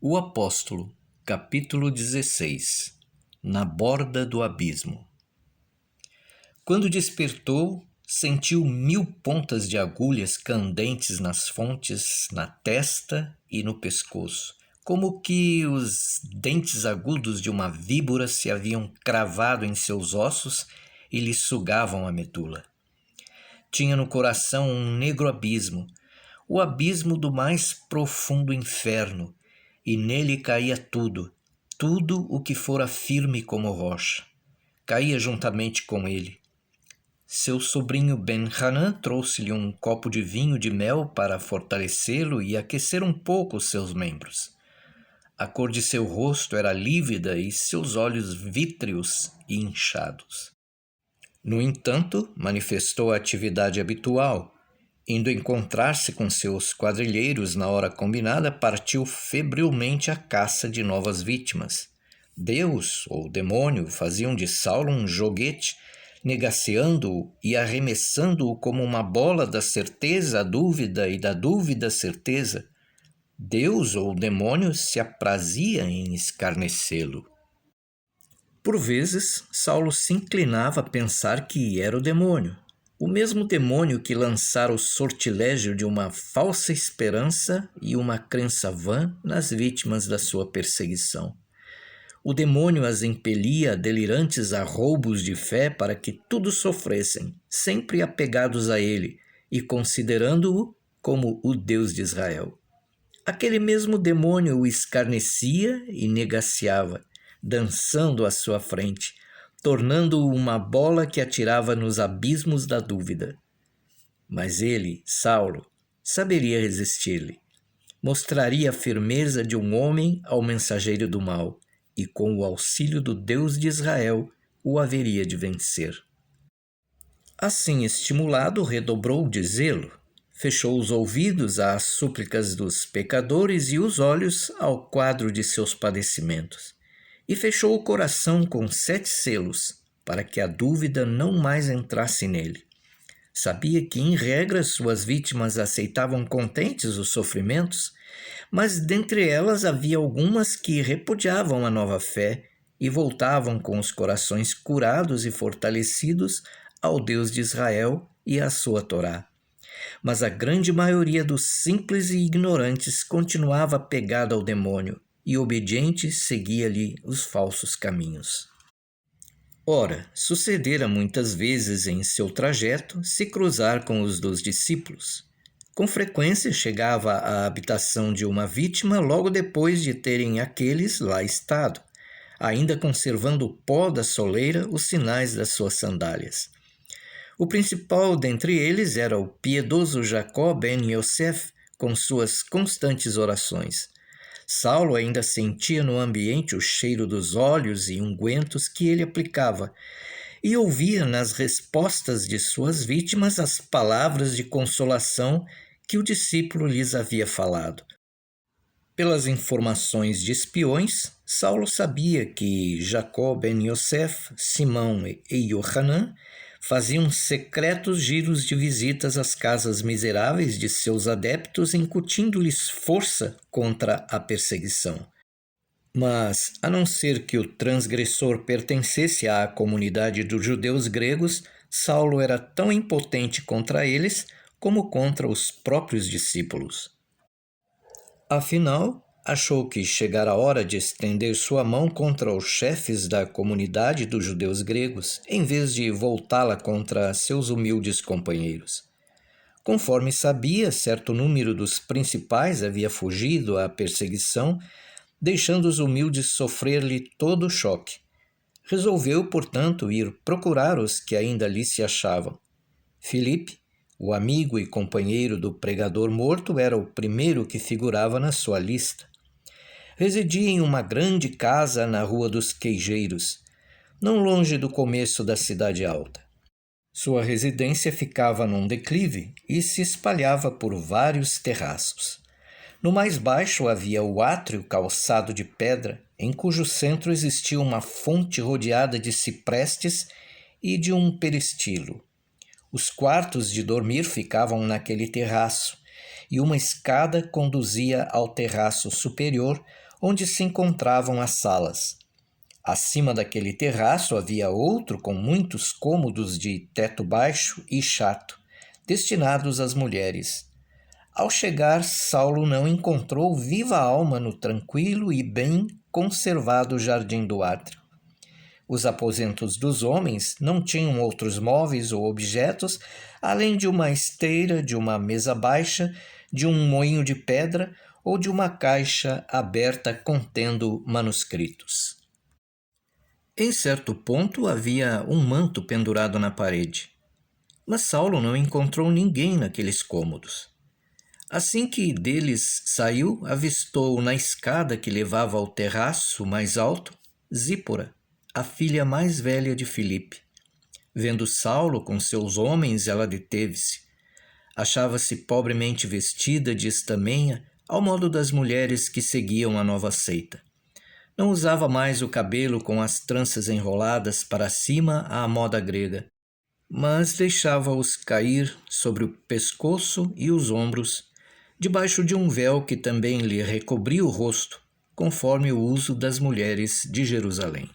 O Apóstolo, capítulo 16. Na borda do abismo. Quando despertou, sentiu 1000 pontas de agulhas candentes nas fontes, na testa e no pescoço, como que os dentes agudos de uma víbora se haviam cravado em seus ossos e lhe sugavam a medula. Tinha no coração um negro abismo, o abismo do mais profundo inferno, e nele caía tudo o que fora firme como rocha. Caía juntamente com ele. Seu sobrinho Ben-Hanan trouxe-lhe um copo de vinho de mel para fortalecê-lo e aquecer um pouco os seus membros. A cor de seu rosto era lívida e seus olhos vítreos e inchados. No entanto, manifestou a atividade habitual. Indo encontrar-se com seus quadrilheiros na hora combinada, partiu febrilmente à caça de novas vítimas. Deus, ou demônio, faziam de Saulo um joguete, negaceando-o e arremessando-o como uma bola da certeza à dúvida e da dúvida à certeza. Deus, ou demônio, se aprazia em escarnecê-lo. Por vezes, Saulo se inclinava a pensar que era o demônio. O mesmo demônio que lançara o sortilégio de uma falsa esperança e uma crença vã nas vítimas da sua perseguição. O demônio as impelia delirantes a roubos de fé para que tudo sofressem, sempre apegados a ele e considerando-o como o Deus de Israel. Aquele mesmo demônio o escarnecia e negaciava, dançando à sua frente, tornando-o uma bola que atirava nos abismos da dúvida. Mas ele, Saulo, saberia resistir-lhe. Mostraria a firmeza de um homem ao mensageiro do mal, e com o auxílio do Deus de Israel o haveria de vencer. Assim estimulado, redobrou de zelo, fechou os ouvidos às súplicas dos pecadores e os olhos ao quadro de seus padecimentos. E fechou o coração com 7 selos, para que a dúvida não mais entrasse nele. Sabia que, em regra, suas vítimas aceitavam contentes os sofrimentos, mas dentre elas havia algumas que repudiavam a nova fé e voltavam com os corações curados e fortalecidos ao Deus de Israel e à sua Torá. Mas a grande maioria dos simples e ignorantes continuava apegada ao demônio, e obediente seguia-lhe os falsos caminhos. Ora, sucedera muitas vezes em seu trajeto se cruzar com os dos discípulos. Com frequência chegava à habitação de uma vítima logo depois de terem aqueles lá estado, ainda conservando o pó da soleira, os sinais das suas sandálias. O principal dentre eles era o piedoso Jacó ben Yosef, com suas constantes orações. Saulo ainda sentia no ambiente o cheiro dos óleos e ungüentos que ele aplicava, e ouvia nas respostas de suas vítimas as palavras de consolação que o discípulo lhes havia falado. Pelas informações de espiões, Saulo sabia que Jacó ben Yosef, Simão e Yohanan faziam secretos giros de visitas às casas miseráveis de seus adeptos, incutindo-lhes força contra a perseguição. Mas, a não ser que o transgressor pertencesse à comunidade dos judeus gregos, Saulo era tão impotente contra eles como contra os próprios discípulos. Afinal, achou que chegara a hora de estender sua mão contra os chefes da comunidade dos judeus gregos, em vez de voltá-la contra seus humildes companheiros. Conforme sabia, certo número dos principais havia fugido à perseguição, deixando os humildes sofrer-lhe todo o choque. Resolveu, portanto, ir procurar os que ainda ali se achavam. Filipe, o amigo e companheiro do pregador morto, era o primeiro que figurava na sua lista. Residia em uma grande casa na Rua dos Queijeiros, não longe do começo da cidade alta. Sua residência ficava num declive e se espalhava por vários terraços. No mais baixo havia o átrio calçado de pedra, em cujo centro existia uma fonte rodeada de ciprestes e de um peristilo. Os quartos de dormir ficavam naquele terraço, e uma escada conduzia ao terraço superior, onde se encontravam as salas. Acima daquele terraço havia outro com muitos cômodos de teto baixo e chato, destinados às mulheres. Ao chegar, Saulo não encontrou viva alma no tranquilo e bem conservado jardim do átrio. Os aposentos dos homens não tinham outros móveis ou objetos, além de uma esteira, de uma mesa baixa, de um moinho de pedra ou de uma caixa aberta contendo manuscritos. Em certo ponto havia um manto pendurado na parede, mas Saulo não encontrou ninguém naqueles cômodos. Assim que deles saiu, avistou na escada que levava ao terraço mais alto Zípora, a filha mais velha de Filipe. Vendo Saulo com seus homens, ela deteve-se. Achava-se pobremente vestida de estamenha, ao modo das mulheres que seguiam a nova seita. Não usava mais o cabelo com as tranças enroladas para cima à moda grega, mas deixava-os cair sobre o pescoço e os ombros, debaixo de um véu que também lhe recobria o rosto, conforme o uso das mulheres de Jerusalém.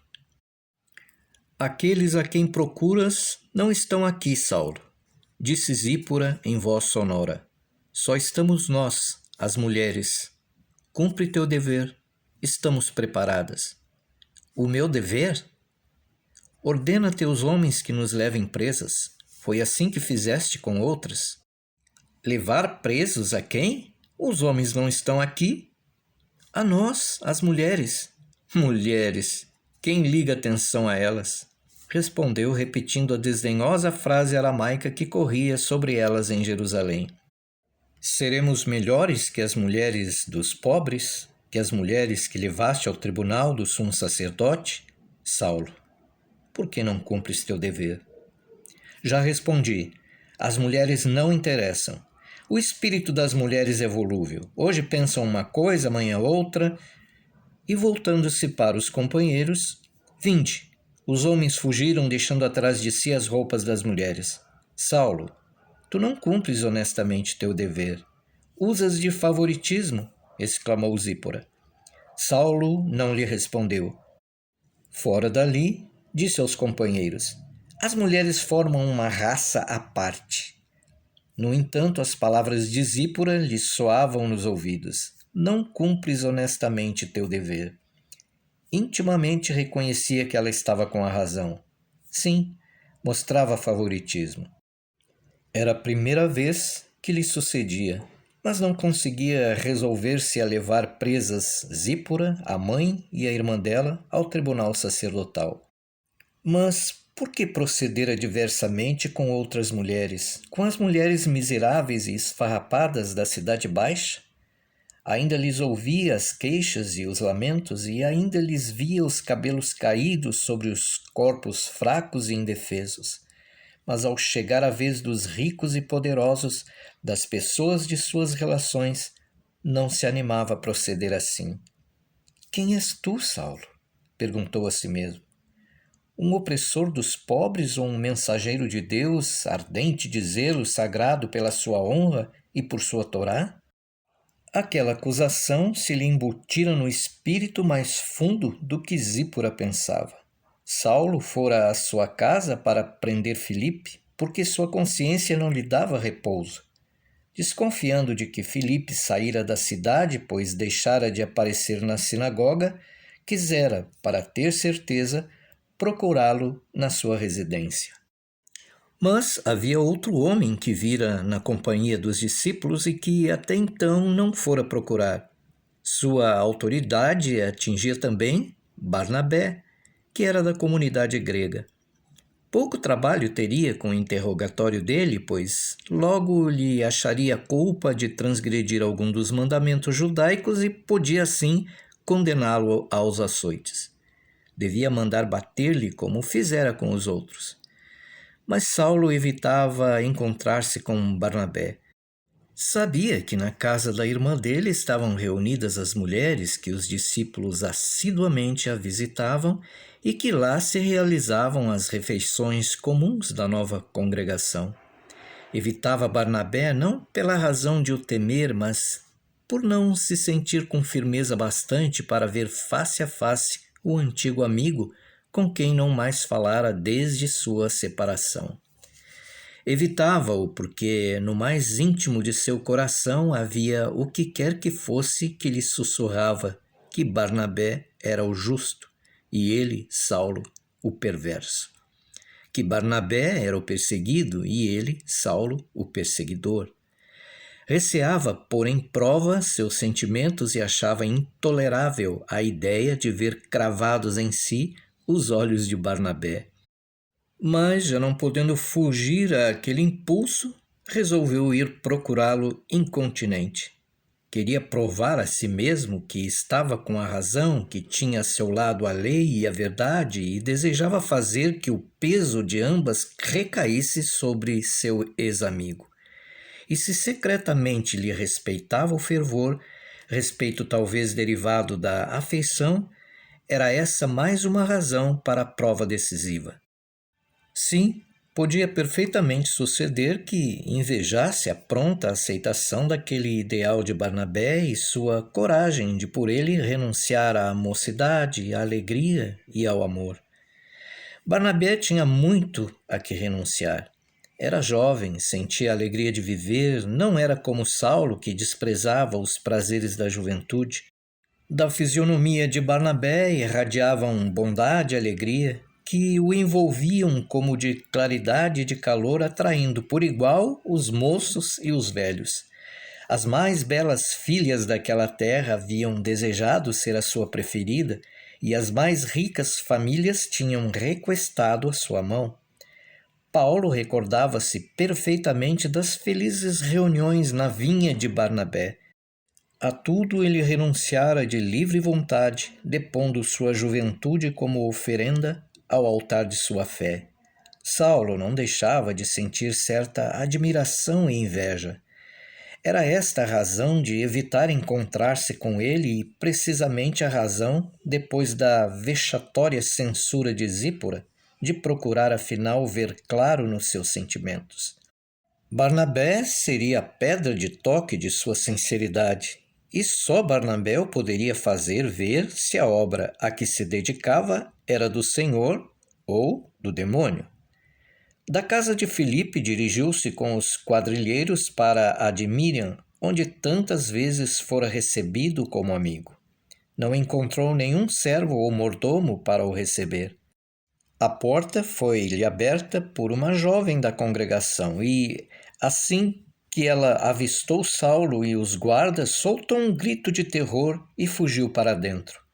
Aqueles a quem procuras não estão aqui, Saulo, disse Zípora em voz sonora. Só estamos nós, as mulheres. Cumpre teu dever. Estamos preparadas. O meu dever? Ordena a teus homens que nos levem presas. Foi assim que fizeste com outras. Levar presos a quem? Os homens não estão aqui. A nós, as mulheres. Mulheres, quem liga atenção a elas? Respondeu, repetindo a desdenhosa frase aramaica que corria sobre elas em Jerusalém. Seremos melhores que as mulheres dos pobres, que as mulheres que levaste ao tribunal do sumo sacerdote? Saulo, por que não cumpres teu dever? Já respondi, as mulheres não interessam. O espírito das mulheres é volúvel. Hoje pensam uma coisa, amanhã outra. E voltando-se para os companheiros, vinde. Os homens fugiram, deixando atrás de si as roupas das mulheres. Saulo, tu não cumpres honestamente teu dever. Usas de favoritismo, exclamou Zípora. Saulo não lhe respondeu. Fora dali, disse aos companheiros, as mulheres formam uma raça à parte. No entanto, as palavras de Zípora lhe soavam nos ouvidos. Não cumpres honestamente teu dever. Intimamente reconhecia que ela estava com a razão. Sim, mostrava favoritismo. Era a primeira vez que lhe sucedia, mas não conseguia resolver-se a levar presas Zípora, a mãe e a irmã dela, ao tribunal sacerdotal. Mas por que procedera diversamente com outras mulheres, com as mulheres miseráveis e esfarrapadas da cidade baixa? Ainda lhes ouvia as queixas e os lamentos e ainda lhes via os cabelos caídos sobre os corpos fracos e indefesos. Mas ao chegar a vez dos ricos e poderosos, das pessoas de suas relações, não se animava a proceder assim. Quem és tu, Saulo? Perguntou a si mesmo. Um opressor dos pobres ou um mensageiro de Deus, ardente de zelo sagrado pela sua honra e por sua Torá? Aquela acusação se lhe embutira no espírito mais fundo do que Zípora pensava. Saulo fora à sua casa para prender Filipe, porque sua consciência não lhe dava repouso. Desconfiando de que Filipe saíra da cidade, pois deixara de aparecer na sinagoga, quisera, para ter certeza, procurá-lo na sua residência. Mas havia outro homem que vira na companhia dos discípulos e que até então não fora procurar. Sua autoridade atingia também Barnabé, que era da comunidade grega. Pouco trabalho teria com o interrogatório dele, pois logo lhe acharia culpa de transgredir algum dos mandamentos judaicos e podia assim condená-lo aos açoites. Devia mandar bater-lhe como fizera com os outros. Mas Saulo evitava encontrar-se com Barnabé. Sabia que na casa da irmã dele estavam reunidas as mulheres que os discípulos assiduamente a visitavam e que lá se realizavam as refeições comuns da nova congregação. Evitava Barnabé não pela razão de o temer, mas por não se sentir com firmeza bastante para ver face a face o antigo amigo com quem não mais falara desde sua separação. Evitava-o porque no mais íntimo de seu coração havia o que quer que fosse que lhe sussurrava que Barnabé era o justo e ele, Saulo, o perverso. Que Barnabé era o perseguido e ele, Saulo, o perseguidor. Receava pôr em prova seus sentimentos e achava intolerável a ideia de ver cravados em si os olhos de Barnabé. Mas, já não podendo fugir àquele impulso, resolveu ir procurá-lo incontinente. Queria provar a si mesmo que estava com a razão, que tinha a seu lado a lei e a verdade, e desejava fazer que o peso de ambas recaísse sobre seu ex-amigo. E se secretamente lhe respeitava o fervor, respeito talvez derivado da afeição, era essa mais uma razão para a prova decisiva. Sim, podia perfeitamente suceder que invejasse a pronta aceitação daquele ideal de Barnabé e sua coragem de por ele renunciar à mocidade, à alegria e ao amor. Barnabé tinha muito a que renunciar. Era jovem, sentia a alegria de viver, não era como Saulo, que desprezava os prazeres da juventude. Da fisionomia de Barnabé irradiavam bondade e alegria, que o envolviam como de claridade e de calor, atraindo por igual os moços e os velhos. As mais belas filhas daquela terra haviam desejado ser a sua preferida, e as mais ricas famílias tinham requestado a sua mão. Paulo recordava-se perfeitamente das felizes reuniões na vinha de Barnabé. A tudo ele renunciara de livre vontade, depondo sua juventude como oferenda ao altar de sua fé. Saulo não deixava de sentir certa admiração e inveja. Era esta a razão de evitar encontrar-se com ele e precisamente a razão, depois da vexatória censura de Zípora, de procurar afinal ver claro nos seus sentimentos. Barnabé seria a pedra de toque de sua sinceridade, e só Barnabé o poderia fazer ver se a obra a que se dedicava era do Senhor ou do demônio. Da casa de Filipe dirigiu-se com os quadrilheiros para a de Miriam, onde tantas vezes fora recebido como amigo. Não encontrou nenhum servo ou mordomo para o receber. A porta foi-lhe aberta por uma jovem da congregação e, assim que ela avistou Saulo e os guardas, soltou um grito de terror e fugiu para dentro.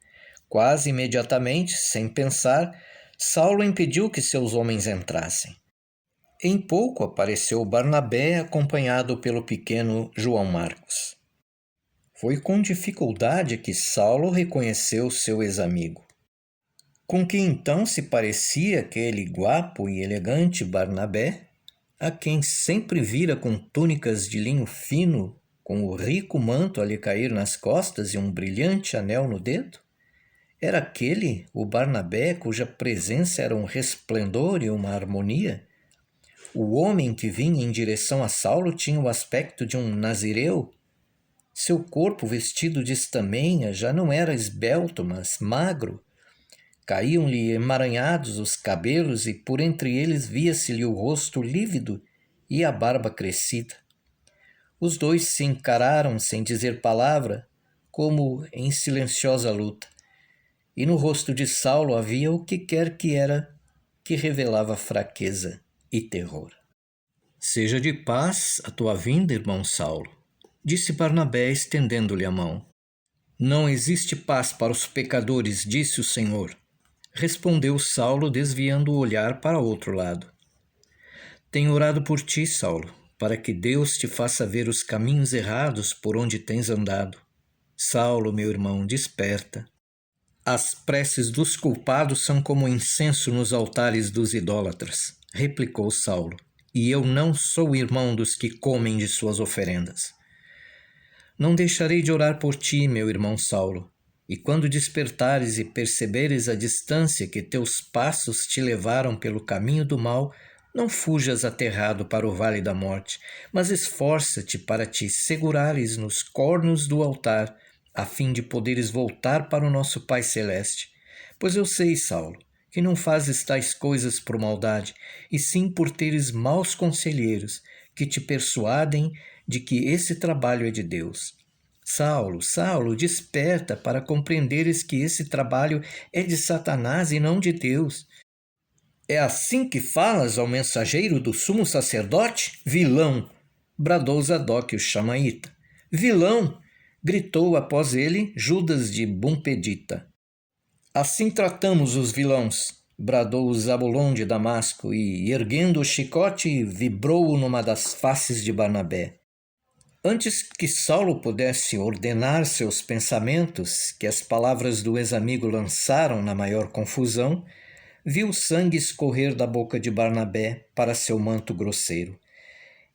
Quase imediatamente, sem pensar, Saulo impediu que seus homens entrassem. Em pouco apareceu Barnabé acompanhado pelo pequeno João Marcos. Foi com dificuldade que Saulo reconheceu seu ex-amigo. Com que então se parecia aquele guapo e elegante Barnabé, a quem sempre vira com túnicas de linho fino, com o rico manto a lhe cair nas costas e um brilhante anel no dedo? Era aquele o Barnabé cuja presença era um resplendor e uma harmonia? O homem que vinha em direção a Saulo tinha o aspecto de um nazireu. Seu corpo vestido de estamenha já não era esbelto, mas magro. Caíam-lhe emaranhados os cabelos e por entre eles via-se-lhe o rosto lívido e a barba crescida. Os dois se encararam sem dizer palavra, como em silenciosa luta. E no rosto de Saulo havia o que quer que era, que revelava fraqueza e terror. Seja de paz a tua vinda, irmão Saulo, disse Barnabé estendendo-lhe a mão. Não existe paz para os pecadores, disse o Senhor. Respondeu Saulo, desviando o olhar para outro lado. Tenho orado por ti, Saulo, para que Deus te faça ver os caminhos errados por onde tens andado. Saulo, meu irmão, desperta. As preces dos culpados são como incenso nos altares dos idólatras, replicou Saulo, e eu não sou irmão dos que comem de suas oferendas. Não deixarei de orar por ti, meu irmão Saulo, e quando despertares e perceberes a distância que teus passos te levaram pelo caminho do mal, Não fujas aterrado para o vale da morte, mas esforça-te para te segurares nos cornos do altar, a fim de poderes voltar para o nosso Pai Celeste. Pois eu sei, Saulo, que não fazes tais coisas por maldade, e sim por teres maus conselheiros, que te persuadem de que esse trabalho é de Deus. Saulo, Saulo, desperta para compreenderes que esse trabalho é de Satanás e não de Deus. É assim que falas ao mensageiro do sumo sacerdote? Vilão! Bradou Zadok o chamaíta. Vilão! Gritou após ele Judas de Bumpedita. Assim tratamos os vilões! Bradou Zabulon de Damasco e, erguendo o chicote, vibrou-o numa das faces de Barnabé. Antes que Saulo pudesse ordenar seus pensamentos, que as palavras do ex-amigo lançaram na maior confusão, viu sangue escorrer da boca de Barnabé para seu manto grosseiro.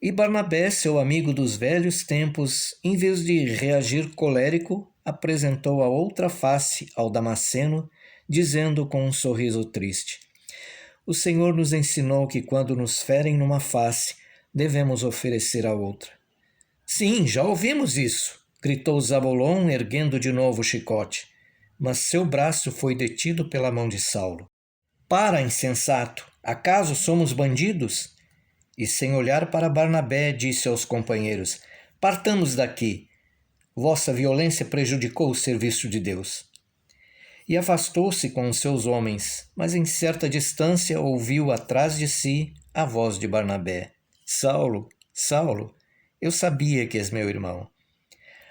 E Barnabé, seu amigo dos velhos tempos, em vez de reagir colérico, apresentou a outra face ao Damasceno, dizendo com um sorriso triste: O Senhor nos ensinou que quando nos ferem numa face, devemos oferecer a outra. Sim, já ouvimos isso, gritou Zabulon, erguendo de novo o chicote. Mas seu braço foi detido pela mão de Saulo. Para, insensato! Acaso somos bandidos? E sem olhar para Barnabé, disse aos companheiros: Partamos daqui. Vossa violência prejudicou o serviço de Deus. E afastou-se com os seus homens, mas em certa distância ouviu atrás de si a voz de Barnabé: Saulo, Saulo, eu sabia que és meu irmão.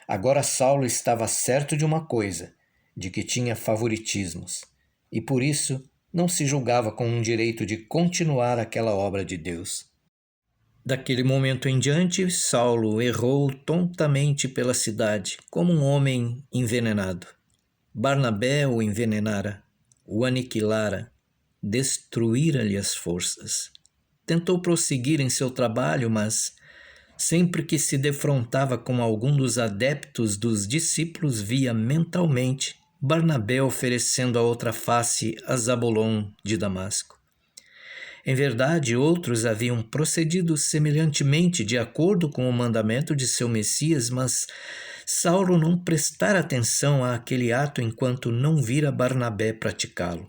Agora Saulo estava certo de uma coisa, de que tinha favoritismos, e por isso não se julgava com um direito de continuar aquela obra de Deus. Daquele momento em diante, Saulo errou tontamente pela cidade, como um homem envenenado. Barnabé o envenenara, o aniquilara, destruíra-lhe as forças. Tentou prosseguir em seu trabalho, mas sempre que se defrontava com algum dos adeptos dos discípulos, via mentalmente Barnabé oferecendo a outra face a Zabulon de Damasco. Em verdade, outros haviam procedido semelhantemente de acordo com o mandamento de seu Messias, mas Saulo não prestara atenção àquele ato enquanto não vira Barnabé praticá-lo.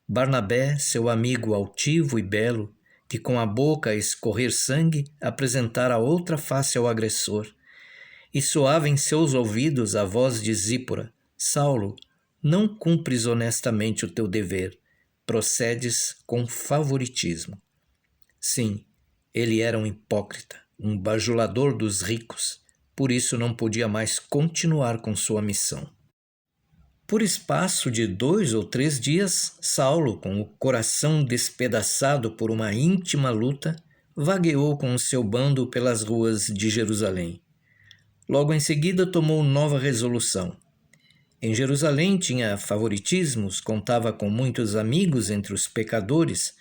Barnabé, seu amigo altivo e belo, que com a boca a escorrer sangue apresentara outra face ao agressor, e soava em seus ouvidos a voz de Zípora: Saulo, não cumpres honestamente o teu dever, procedes com favoritismo. Sim, ele era um hipócrita, um bajulador dos ricos, por isso não podia mais continuar com sua missão. Por espaço de 2 ou 3 dias, Saulo, com o coração despedaçado por uma íntima luta, vagueou com o seu bando pelas ruas de Jerusalém. Logo em seguida tomou nova resolução. Em Jerusalém tinha favoritismos, contava com muitos amigos entre os pecadores,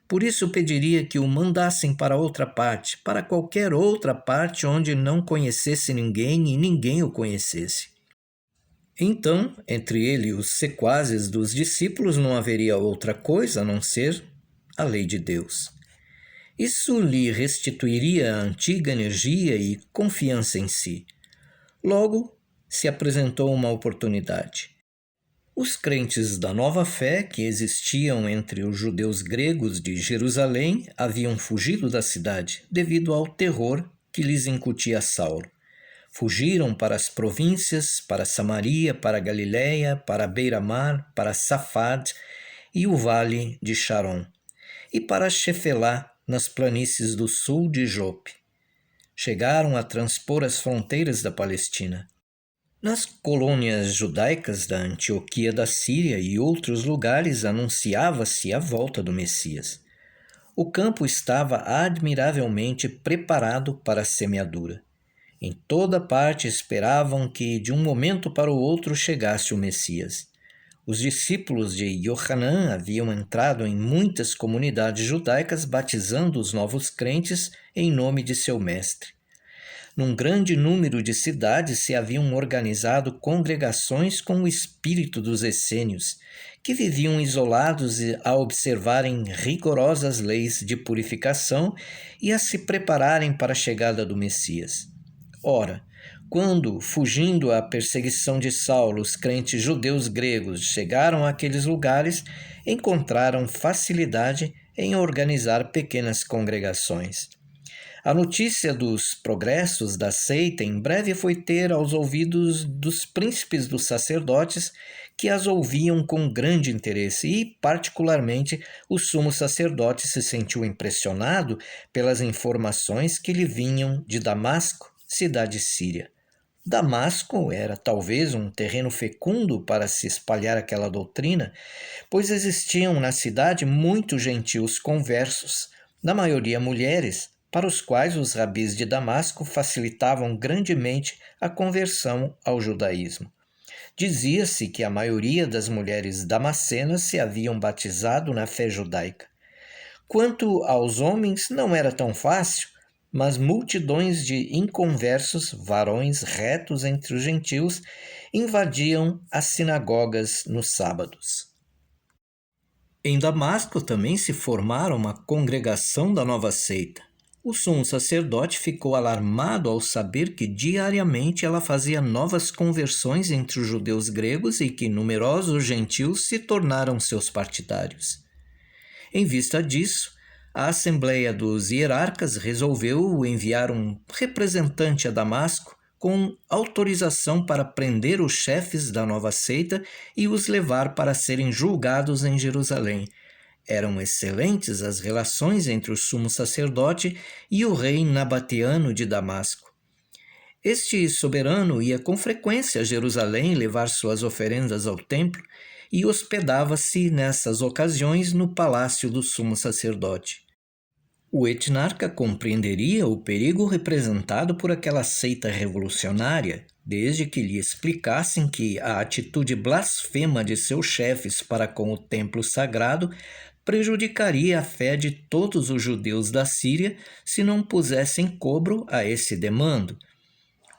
por isso pediria que o mandassem para outra parte, para qualquer outra parte onde não conhecesse ninguém e ninguém o conhecesse. Então, entre ele e os sequazes dos discípulos não haveria outra coisa a não ser a lei de Deus. Isso lhe restituiria a antiga energia e confiança em si. Logo, se apresentou uma oportunidade. Os crentes da nova fé que existiam entre os judeus gregos de Jerusalém haviam fugido da cidade devido ao terror que lhes incutia Saulo. Fugiram para as províncias, para Samaria, para Galiléia, para a beira-mar, para Safad e o vale de Sharon, e para Shefelá, nas planícies do sul de Jope. Chegaram a transpor as fronteiras da Palestina. Nas colônias judaicas da Antioquia da Síria e outros lugares anunciava-se a volta do Messias. O campo estava admiravelmente preparado para a semeadura. Em toda parte esperavam que de um momento para o outro chegasse o Messias. Os discípulos de Yohanan haviam entrado em muitas comunidades judaicas batizando os novos crentes em nome de seu mestre. Num grande número de cidades se haviam organizado congregações com o espírito dos essênios, que viviam isolados a observarem rigorosas leis de purificação e a se prepararem para a chegada do Messias. Ora, quando, fugindo à perseguição de Saulo, os crentes judeus gregos chegaram àqueles lugares, encontraram facilidade em organizar pequenas congregações. A notícia dos progressos da seita em breve foi ter aos ouvidos dos príncipes dos sacerdotes, que as ouviam com grande interesse e, particularmente, o sumo sacerdote se sentiu impressionado pelas informações que lhe vinham de Damasco, cidade síria. Damasco era talvez um terreno fecundo para se espalhar aquela doutrina, pois existiam na cidade muitos gentios conversos, na maioria mulheres, para os quais os rabis de Damasco facilitavam grandemente a conversão ao judaísmo. Dizia-se que a maioria das mulheres damascenas se haviam batizado na fé judaica. Quanto aos homens, não era tão fácil, mas multidões de inconversos, varões retos entre os gentios, invadiam as sinagogas nos sábados. Em Damasco também se formara uma congregação da nova seita. O sumo sacerdote ficou alarmado ao saber que diariamente ela fazia novas conversões entre os judeus gregos e que numerosos gentios se tornaram seus partidários. Em vista disso, a Assembleia dos Hierarcas resolveu enviar um representante a Damasco com autorização para prender os chefes da nova seita e os levar para serem julgados em Jerusalém. Eram excelentes as relações entre o sumo sacerdote e o rei nabateano de Damasco. Este soberano ia com frequência a Jerusalém levar suas oferendas ao templo e hospedava-se nessas ocasiões no palácio do sumo sacerdote. O etnarca compreenderia o perigo representado por aquela seita revolucionária, desde que lhe explicassem que a atitude blasfema de seus chefes para com o templo sagrado prejudicaria a fé de todos os judeus da Síria se não pusessem cobro a esse demando.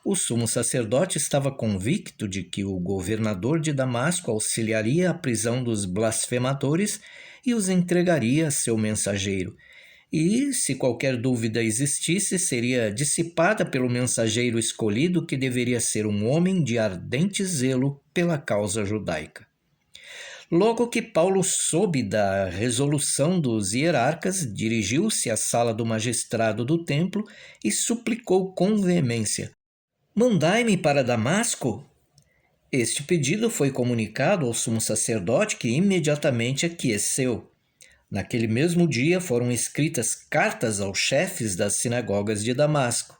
O sumo sacerdote estava convicto de que o governador de Damasco auxiliaria a prisão dos blasfemadores e os entregaria a seu mensageiro. E, se qualquer dúvida existisse, seria dissipada pelo mensageiro escolhido, que deveria ser um homem de ardente zelo pela causa judaica. Logo que Paulo soube da resolução dos hierarcas, dirigiu-se à sala do magistrado do templo e suplicou com veemência: "Mandai-me para Damasco?" Este pedido foi comunicado ao sumo sacerdote, que imediatamente aqueceu. Naquele mesmo dia foram escritas cartas aos chefes das sinagogas de Damasco.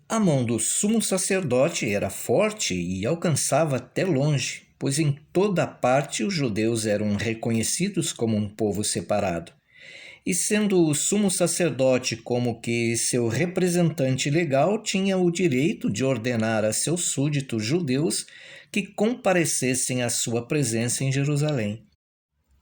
A mão do sumo sacerdote era forte e alcançava até longe, pois em toda parte os judeus eram reconhecidos como um povo separado. E sendo o sumo sacerdote como que seu representante legal, tinha o direito de ordenar a seus súditos judeus que comparecessem à sua presença em Jerusalém.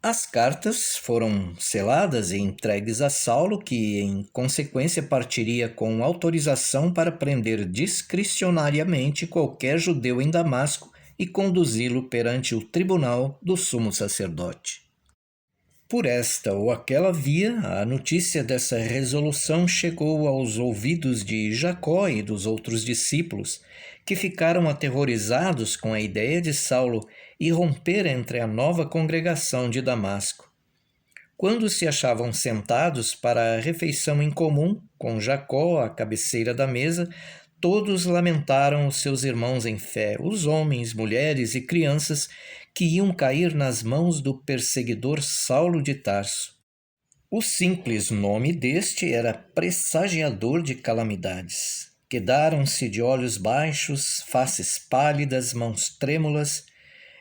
As cartas foram seladas e entregues a Saulo, que em consequência partiria com autorização para prender discricionariamente qualquer judeu em Damasco e conduzi-lo perante o tribunal do sumo sacerdote. Por esta ou aquela via, a notícia dessa resolução chegou aos ouvidos de Jacó e dos outros discípulos, que ficaram aterrorizados com a ideia de Saulo irromper entre a nova congregação de Damasco. Quando se achavam sentados para a refeição em comum, com Jacó à cabeceira da mesa, todos lamentaram os seus irmãos em fé, os homens, mulheres e crianças que iam cair nas mãos do perseguidor Saulo de Tarso. O simples nome deste era pressagiador de calamidades. Quedaram-se de olhos baixos, faces pálidas, mãos trêmulas.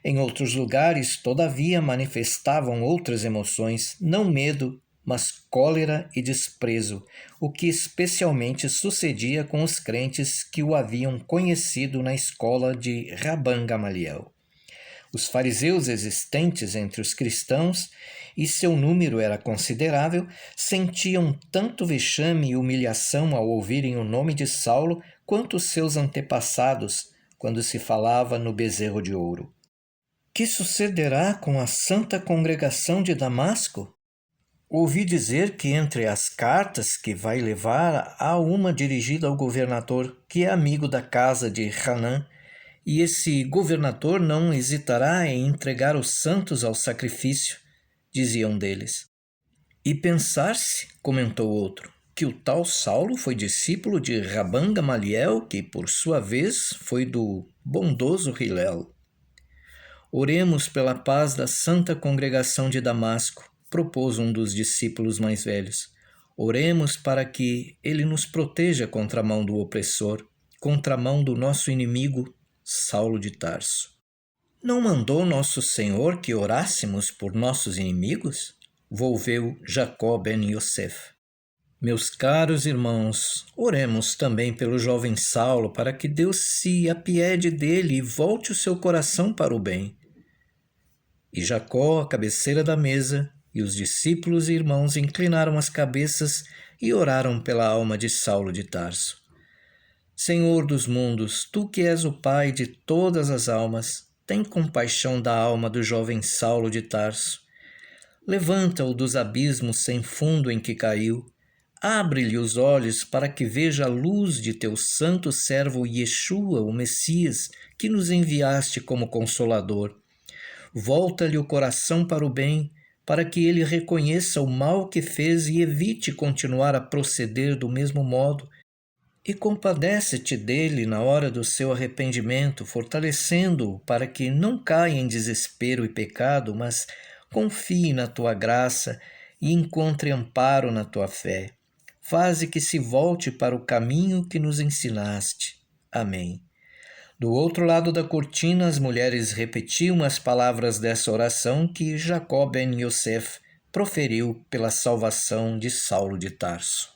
Em outros lugares, todavia, manifestavam outras emoções, não medo, mas cólera e desprezo, o que especialmente sucedia com os crentes que o haviam conhecido na escola de Rabban Gamaliel. Os fariseus existentes entre os cristãos, e seu número era considerável, sentiam tanto vexame e humilhação ao ouvirem o nome de Saulo, quanto os seus antepassados quando se falava no bezerro de ouro. Que sucederá com a Santa Congregação de Damasco? Ouvi dizer que entre as cartas que vai levar há uma dirigida ao governador, que é amigo da casa de Hanã, e esse governador não hesitará em entregar os santos ao sacrifício, dizia um deles. E pensar-se, comentou outro, que o tal Saulo foi discípulo de Rabban Gamaliel, que por sua vez foi do bondoso Hilel. Oremos pela paz da Santa Congregação de Damasco, propôs um dos discípulos mais velhos. Oremos para que ele nos proteja contra a mão do opressor, contra a mão do nosso inimigo, Saulo de Tarso. Não mandou nosso Senhor que orássemos por nossos inimigos? Volveu Jacó ben Yosef. Meus caros irmãos, oremos também pelo jovem Saulo para que Deus se apiede dele e volte o seu coração para o bem. E Jacó, à cabeceira da mesa, e os discípulos e irmãos inclinaram as cabeças e oraram pela alma de Saulo de Tarso. Senhor dos mundos, tu que és o Pai de todas as almas, tem compaixão da alma do jovem Saulo de Tarso. Levanta-o dos abismos sem fundo em que caiu. Abre-lhe os olhos para que veja a luz de teu santo servo Yeshua, o Messias, que nos enviaste como Consolador. Volta-lhe o coração para o bem, para que ele reconheça o mal que fez e evite continuar a proceder do mesmo modo. E compadece-te dele na hora do seu arrependimento, fortalecendo-o para que não caia em desespero e pecado, mas confie na tua graça e encontre amparo na tua fé. Faze que se volte para o caminho que nos ensinaste. Amém. Do outro lado da cortina, as mulheres repetiam as palavras dessa oração que Jacó ben Yosef proferiu pela salvação de Saulo de Tarso.